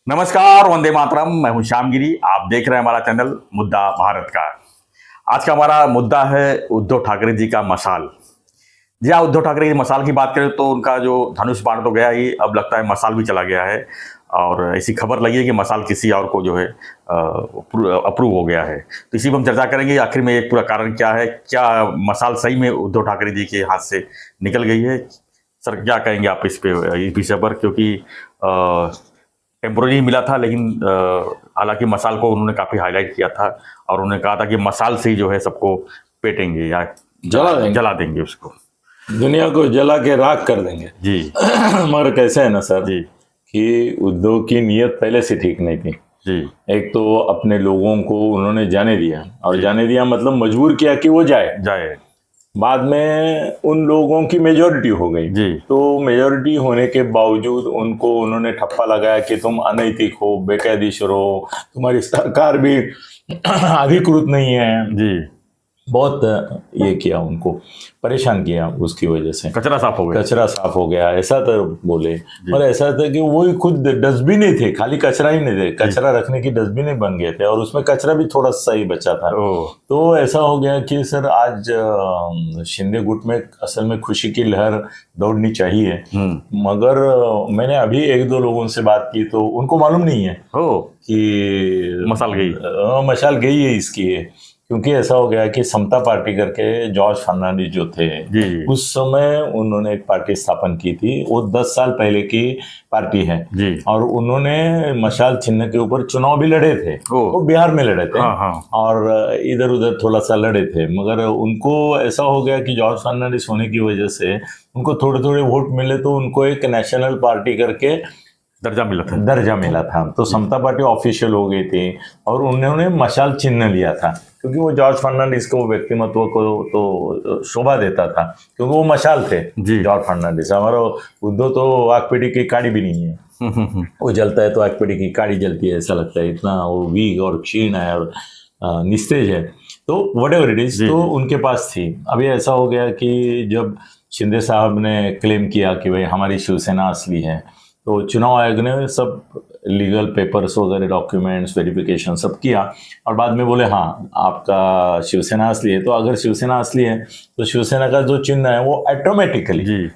नमस्कार, वंदे मातरम। मैं हूं श्यामगिरी। आप देख रहे हैं हमारा चैनल मुद्दा भारत का। आज का हमारा मुद्दा है उद्धव ठाकरे जी का मशाल। जी हाँ, उद्धव ठाकरे की मशाल की बात करें तो उनका जो धनुष बाण तो गया ही, अब लगता है मशाल भी चला गया है। और ऐसी खबर लगी है कि मशाल किसी और को जो है अप्रूव हो गया है। तो इसी पर हम चर्चा करेंगे आखिर में एक पूरा कारण क्या है, क्या मशाल सही में उद्धव ठाकरे जी के हाथ से निकल गई है। सर, क्या कहेंगे आप इस विषय पर, क्योंकि टेम्पोररी मिला था, लेकिन हालांकि मसाल को उन्होंने काफ़ी हाईलाइट किया था और उन्होंने कहा था कि मसाल से ही जो है सबको पेटेंगे या जला देंगे उसको, दुनिया को जला के राख कर देंगे जी। मगर कैसे है ना सर जी कि उद्धव की नीयत पहले से ठीक नहीं थी जी। एक तो अपने लोगों को उन्होंने जाने दिया, और जाने दिया मतलब मजबूर किया कि वो जाए। बाद में उन लोगों की मेजॉरिटी हो गई जी। तो मेजॉरिटी होने के बावजूद उनको उन्होंने ठप्पा लगाया कि तुम अनैतिक हो, बेकायदेशीर हो, तुम्हारी सरकार भी अधिकृत नहीं है जी। बहुत ये किया, उनको परेशान किया। उसकी वजह से कचरा साफ हो गया, ऐसा तो बोले। और ऐसा था कि वो खुद डस्टबिन ही थे, खाली कचरा ही नहीं थे, कचरा रखने की डस्टबिन ही बन गए थे, और उसमें कचरा भी थोड़ा सा ही बचा था। तो ऐसा हो गया कि सर आज शिंदे गुट में असल में खुशी की लहर दौड़नी चाहिए, मगर मैंने अभी एक दो लोगों से बात की तो उनको मालूम नहीं है कि मशाल गई है इसकी। क्योंकि ऐसा हो गया कि समता पार्टी करके जॉर्ज फर्नांडिस जो थे जी। उस समय उन्होंने एक पार्टी स्थापन की थी, वो 10 साल पहले की पार्टी है जी। और उन्होंने मशाल चिन्ह के ऊपर चुनाव भी लड़े थे, वो बिहार में लड़े थे। और इधर उधर थोड़ा सा लड़े थे, मगर उनको ऐसा हो गया कि जॉर्ज फर्नांडिस होने की वजह से उनको थोड़े थोड़े वोट मिले, तो उनको एक नेशनल पार्टी करके दर्जा मिला था। तो समता पार्टी ऑफिशियल हो गई थी और उन्होंने मशाल चिन्ह लिया था, क्योंकि वो जॉर्ज फर्नांडिस को व्यक्तिमत्व को तो शोभा देता था, क्योंकि वो मशाल थे जॉर्ज फर्नांडिस। हमारा उद्धव तो आगपेटी की काड़ी भी नहीं है, वो जलता है तो आगपेटी की काड़ी जलती है, ऐसा लगता है, इतना वो वीक और क्षीण है और निस्तेज है। तो व्हाटएवर इट इज, तो उनके पास थी। अभी ऐसा हो गया कि जब शिंदे साहब ने क्लेम किया कि भाई हमारी शिवसेना असली है, तो चुनाव आयोग ने सब लीगल पेपर्स वगैरह, डॉक्यूमेंट्स, वेरिफिकेशन सब किया, और बाद में बोले हाँ आपका शिवसेना असली है। तो अगर शिवसेना असली है तो शिवसेना का जो चिन्ह है वो ऑटोमेटिकली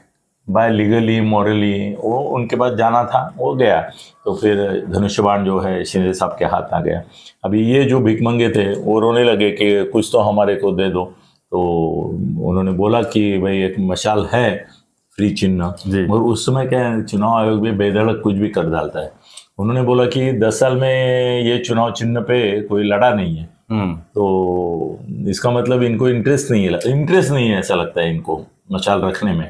बाय लीगली मॉरली वो उनके पास जाना था, वो गया। तो फिर धनुष्य बाण जो है शिंदे साहब के हाथ आ गया। अभी ये जो भिखमंगे थे वो रोने लगे कि कुछ तो हमारे को दे दो। तो उन्होंने बोला कि भाई एक मशाल है फ्री चिन्ह, और उस समय क्या है, चुनाव आयोग भी बेधड़क कुछ भी कर डालता है। उन्होंने बोला कि 10 साल में ये चुनाव चिन्ह पे कोई लड़ा नहीं है, तो इसका मतलब इनको इंटरेस्ट नहीं है ऐसा लगता है इनको मशाल रखने में।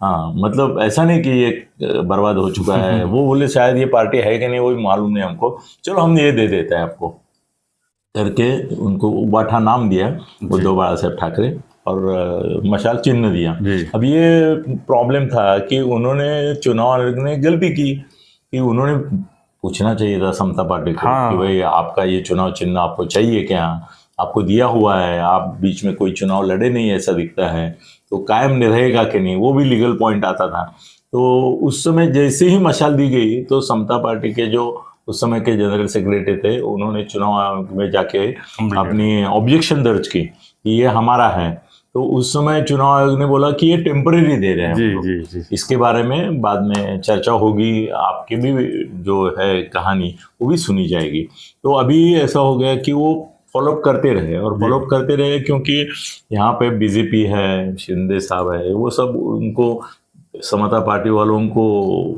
हाँ, मतलब ऐसा नहीं कि ये बर्बाद हो चुका है। वो बोले शायद ये पार्टी है कि नहीं वो भी मालूम नहीं हमको, चलो हम ये दे देते हैं आपको करके। उनको बाठा नाम दिया उद्धव बाला साहब ठाकरे और मशाल चिन्ह दिया। अब ये प्रॉब्लम था कि उन्होंने चुनाव आयोग ने गलती की कि उन्होंने पूछना चाहिए था समता पार्टी को कि भाई आपका ये चुनाव चिन्ह आपको चाहिए क्या, आपको दिया हुआ है, आप बीच में कोई चुनाव लड़े नहीं ऐसा दिखता है, तो कायम रहेगा कि नहीं, वो भी लीगल पॉइंट आता था। तो उस समय जैसे ही मशाल दी गई तो समता पार्टी के जो उस समय के जनरल सेक्रेटरी थे उन्होंने चुनाव आयोग में जाके अपनी ऑब्जेक्शन दर्ज की कि ये हमारा है। तो उस समय चुनाव आयोग ने बोला कि ये टेम्परेरी दे रहे हैं जी। इसके बारे में बाद में चर्चा होगी, आपकी भी जो है कहानी वो भी सुनी जाएगी। तो अभी ऐसा हो गया कि वो फॉलोअप करते रहे और फॉलोअप करते रहे, क्योंकि यहाँ पे बीजेपी है, शिंदे साहब है, वो सब उनको समता पार्टी वालों को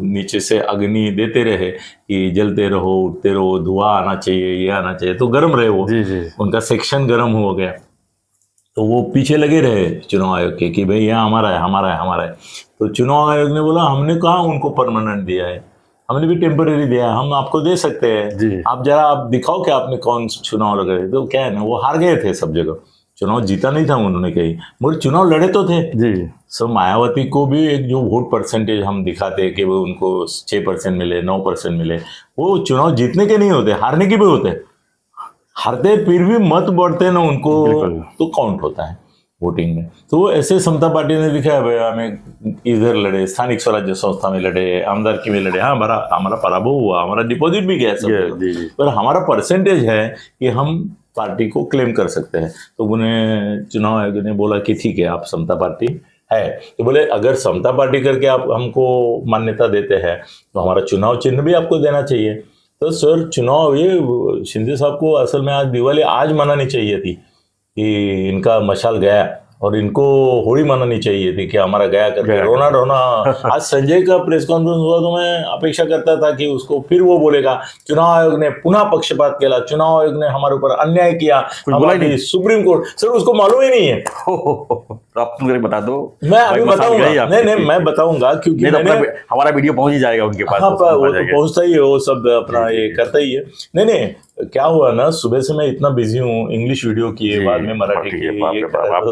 नीचे से अग्नि देते रहे कि जलते रहो, उठते रहो, धुआं आना चाहिए, ये आना चाहिए, तो गर्म रहे वो उनका सेक्शन गर्म हो गया। तो वो पीछे लगे रहे चुनाव आयोग के कि भाई यहाँ हमारा है। तो चुनाव आयोग ने बोला हमने कहा उनको परमानेंट दिया है, हमने भी टेम्परेरी दिया है, हम आपको दे सकते हैं, आप जरा आप दिखाओ कि आपने कौन चुनाव लगे। तो क्या है ना, वो हार गए थे सब जगह, चुनाव जीता नहीं था उन्होंने कहीं, मगर चुनाव लड़े तो थे जी। सो मायावती को भी एक जो वोट परसेंटेज हम दिखाते हैं कि वो उनको 6% मिले, 9% मिले, वो चुनाव जीतने के नहीं होते, हारने के भी होते। हारते फिर भी मत बढ़ते ना उनको तो काउंट होता है। वोटिंग में। तो ऐसे समता पार्टी ने दिखाया भाई हमें इधर लड़े, स्थानिक स्वराज्य संस्था में लड़े, आमदारकी में लड़े, हाँ हमारा पराभव हुआ, हमारा डिपॉजिट भी गया सब, पर हमारा परसेंटेज है कि हम पार्टी को क्लेम कर सकते हैं। तो उन्हें चुनाव आयोग ने बोला कि ठीक है आप समता पार्टी है, तो बोले अगर समता पार्टी करके आप हमको मान्यता देते हैं तो हमारा चुनाव चिन्ह भी आपको देना चाहिए। तो सर चुनाव, ये शिंदे साहब को असल में आज दिवाली आज मनानी चाहिए थी कि इनका मशाल गया, और इनको होली मनानी चाहिए थी कि हमारा गया करके रोना रोना। आज संजय का प्रेस कॉन्फ्रेंस हुआ तो मैं अपेक्षा करता था कि उसको फिर वो बोलेगा चुनाव आयोग ने पुनः पक्षपात किया, चुनाव आयोग ने हमारे ऊपर अन्याय किया, हमारी सुप्रीम कोर्ट। सर उसको मालूम ही नहीं है। तो आप तुम बता दो, मैं अभी बताऊंगा। नहीं मैं बताऊंगा क्योंकि हमारा वीडियो पहुंच ही जाएगा उनके पास। हाँ वो तो पहुंचता ही है, वो सब अपना ये करता ही है। नहीं क्या हुआ ना, सुबह से मैं इतना बिजी हूँ, इंग्लिश वीडियो किए, बाद में मराठी की,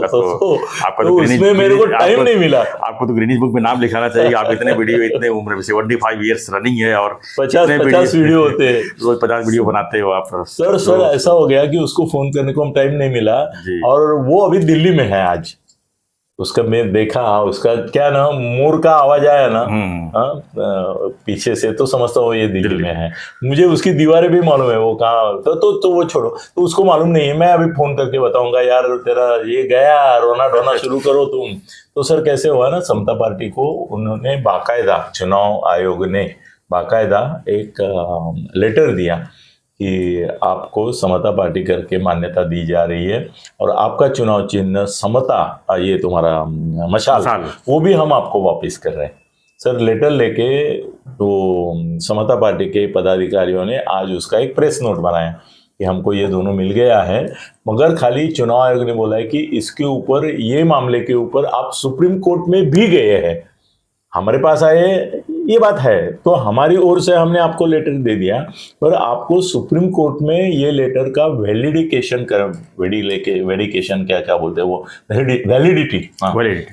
तो उसमें मेरे को टाइम नहीं मिला। आपको तो ग्रीनिज बुक में नाम लिखाना चाहिए। आप इतने वीडियो, इतने उम्र में 75 ईयर्स रनिंग है और 50 वीडियो होते हैं, रोज 50 वीडियो बनाते हो आप। सर ऐसा हो गया कि उसको फोन करने को टाइम नहीं मिला, और वो अभी दिल्ली में है आज। उसका मैं देखा, उसका क्या ना मोर का आवाज आया ना पीछे से, तो समझता हूँ ये दिल्ली में है। मुझे उसकी दीवारें भी मालूम है वो कहाँ, तो वो छोड़ो, तो उसको मालूम नहीं है। मैं अभी फोन करके बताऊंगा यार तेरा ये गया, रोना ढोना शुरू करो तुम। तो सर कैसे हुआ ना, समता पार्टी को उन्होंने बाकायदा, चुनाव आयोग ने बाकायदा एक लेटर दिया कि आपको समता पार्टी करके मान्यता दी जा रही है, और आपका चुनाव चिन्ह समता, ये तुम्हारा मशाल, वो भी हम आपको वापस कर रहे हैं। सर लेटर लेके तो समता पार्टी के पदाधिकारियों ने आज उसका एक प्रेस नोट बनाया कि हमको ये दोनों मिल गया है, मगर खाली चुनाव आयोग ने बोला है कि इसके ऊपर, ये मामले के ऊपर आप सुप्रीम कोर्ट में भी गए हैं, हमारे पास आए, ये बात है, तो हमारी ओर से हमने आपको लेटर दे दिया, पर आपको सुप्रीम कोर्ट में ये लेटर का वैलिडिकेशन क्या बोलते हैं वो,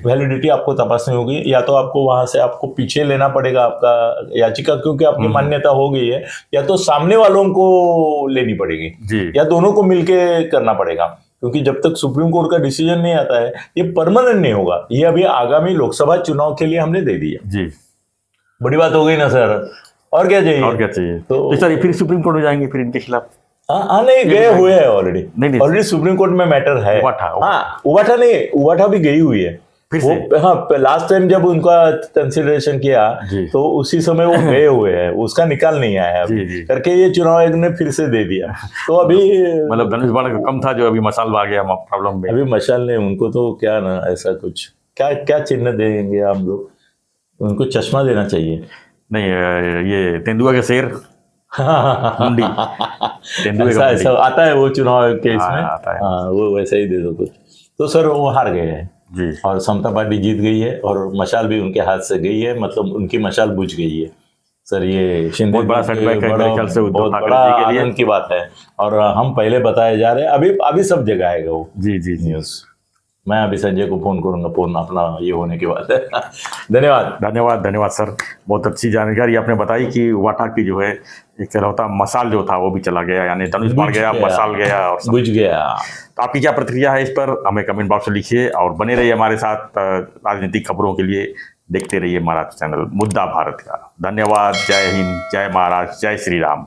वैलिडिटी आपको तपासनी होगी, या तो आपको वहां से आपको पीछे लेना पड़ेगा आपका याचिका, क्योंकि आपकी मान्यता हो गई है, या तो सामने वालों को लेनी पड़ेगी, या दोनों को मिलके करना पड़ेगा, क्योंकि जब तक सुप्रीम कोर्ट का डिसीजन नहीं आता है ये परमानेंट नहीं होगा। ये अभी आगामी लोकसभा चुनाव के लिए हमने दे दिया जी। बड़ी बात हो गई ना सर, और क्या चाहिए? तो सर फिर सुप्रीम कोर्ट में जाएंगे फिर इनके खिलाफ? नहीं, गए हुए हैं ऑलरेडी सुप्रीम कोर्ट में मैटर है। उवाठा भी गई हुई है फिर वो। हाँ, लास्ट टाइम जब उनका कंसिडरेशन किया तो उसी समय वो गए हुए हैं, उसका निकाल नहीं आया है करके ये चुनाव आयोग ने फिर से दे दिया। तो अभी मतलब धनुष बाण कम था जो अभी मशाल आ गया प्रॉब्लम में। अभी मशाल ने उनको तो क्या ना, ऐसा कुछ क्या चिन्ह देंगे हम लोग, उनको चश्मा देना चाहिए। नहीं, ये तेंदुआ के शेर ऐसा आता है वो चुनाव आयोग के इसमें। हाँ, वो वैसा ही दे दो कुछ। तो सर वो हार गए हैं जी, और समता पार्टी जीत गई है, और मशाल भी उनके हाथ से गई है, मतलब उनकी मशाल बुझ गई है। सर ये शिंदे बहुत बड़ा सेटबैक है मेरे ख्याल से, बहुत बड़ा आनंद की बात है, और हम पहले बताए जा रहे हैं, अभी सब जगह आएगा वो जी न्यूज़। मैं अभी संजय को फोन करूंगा, फोन अपना ये होने के बाद। धन्यवाद सर, बहुत अच्छी जानकारी आपने बताई कि वाटा की जो है एक तरह मसाल जो था वो भी चला गया, यानी धनुष बाण गया, मसाल गया और बुझ गया। तो आपकी क्या प्रतिक्रिया है इस पर, हमें कमेंट बॉक्स में लिखिए, और बने रहिए हमारे साथ राजनीतिक खबरों के लिए। देखते रहिए हमारा चैनल मुद्दा भारत का। धन्यवाद। जय हिंद, जय महाराष्ट्र, जय श्री राम।